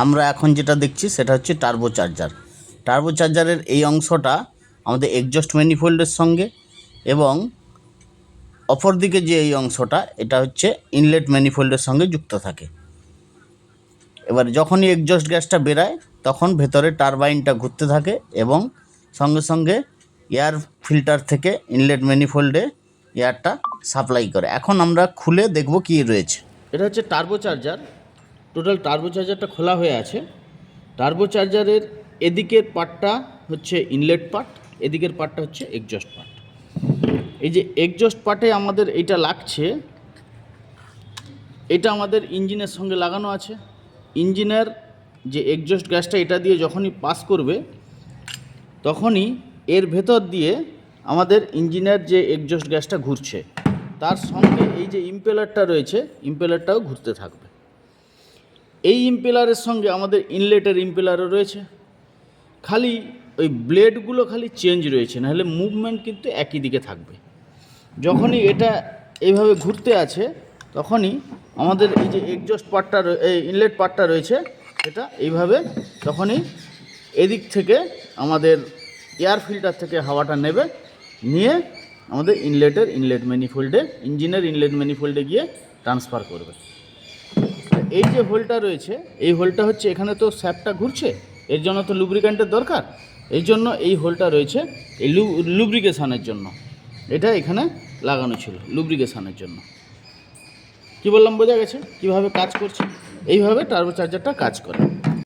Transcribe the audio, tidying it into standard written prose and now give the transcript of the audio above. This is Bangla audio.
আমরা এখন যেটা দেখছি সেটা হচ্ছে টার্বো চার্জার। টার্বো চার্জারের এই অংশটা আমাদের এক্সজস্ট ম্যানিফোল্ডের সঙ্গে, এবং অপরদিকে যে এই অংশটা এটা হচ্ছে ইনলেট ম্যানিফোল্ডের সঙ্গে যুক্ত থাকে। এবার যখনই এক্সজস্ট গ্যাসটা বেরায় তখন ভেতরে টারবাইনটা ঘুরতে থাকে এবং সঙ্গে সঙ্গে এয়ার ফিল্টার থেকে ইনলেট ম্যানিফোল্ডে এয়ারটা সাপ্লাই করে। এখন আমরা খুলে দেখব কি রয়েছে। এটা হচ্ছে টার্বো চার্জার। টোটাল টার্বো চার্জারটা খোলা হয়ে আছে। টার্বো চার্জারের এদিকের পার্টটা হচ্ছে ইনলেট পার্ট, এদিকের পার্টটা হচ্ছে এক্সজস্ট পার্ট। এই যে এক্সজস্ট পার্টে আমাদের এইটা লাগছে, এটা আমাদের ইঞ্জিনের সঙ্গে লাগানো আছে। ইঞ্জিনের যে এক্সজস্ট গ্যাসটা এটা দিয়ে যখনই পাস করবে তখনই এর ভেতর দিয়ে আমাদের ইঞ্জিনের যে এক্সজস্ট গ্যাসটা ঘুরছে তার সঙ্গে এই যে ইম্পেলারটা রয়েছে ইম্পেলারটাও ঘুরতে থাকবে। এই ইম্পেলারের সঙ্গে আমাদের ইনলেটের ইম্পেলারও রয়েছে, খালি ওই ব্লেডগুলো খালি চেঞ্জ রয়েছে, নাহলে মুভমেন্ট কিন্তু একই দিকে থাকবে। যখনই এটা এইভাবে ঘুরতে আছে তখনই আমাদের এই যে এক্সজস্ট পার্টটা এই ইনলেট পার্টটা রয়েছে এটা এইভাবে তখনই এদিক থেকে আমাদের এয়ার ফিল্টার থেকে হাওয়াটা নেবে, নিয়ে আমাদের ইনলেট ম্যানিফোল্ডে ইঞ্জিনের ইনলেট ম্যানিফোল্ডে গিয়ে ট্রান্সফার করবে। এই যে হোলটা রয়েছে এই হোলটা হচ্ছে, এখানে তো শ্যাফটটা ঘুরছে, এর জন্য তো লুব্রিক্যান্টের দরকার, এই জন্য এই হোলটা রয়েছে এই লুব্রিকেশানের জন্য। এটা এখানে লাগানো ছিল লুব্রিকেশানের জন্য। কি বললাম বোঝা গেছে কীভাবে কাজ করছে? এইভাবে টার্বো চার্জারটা কাজ করে।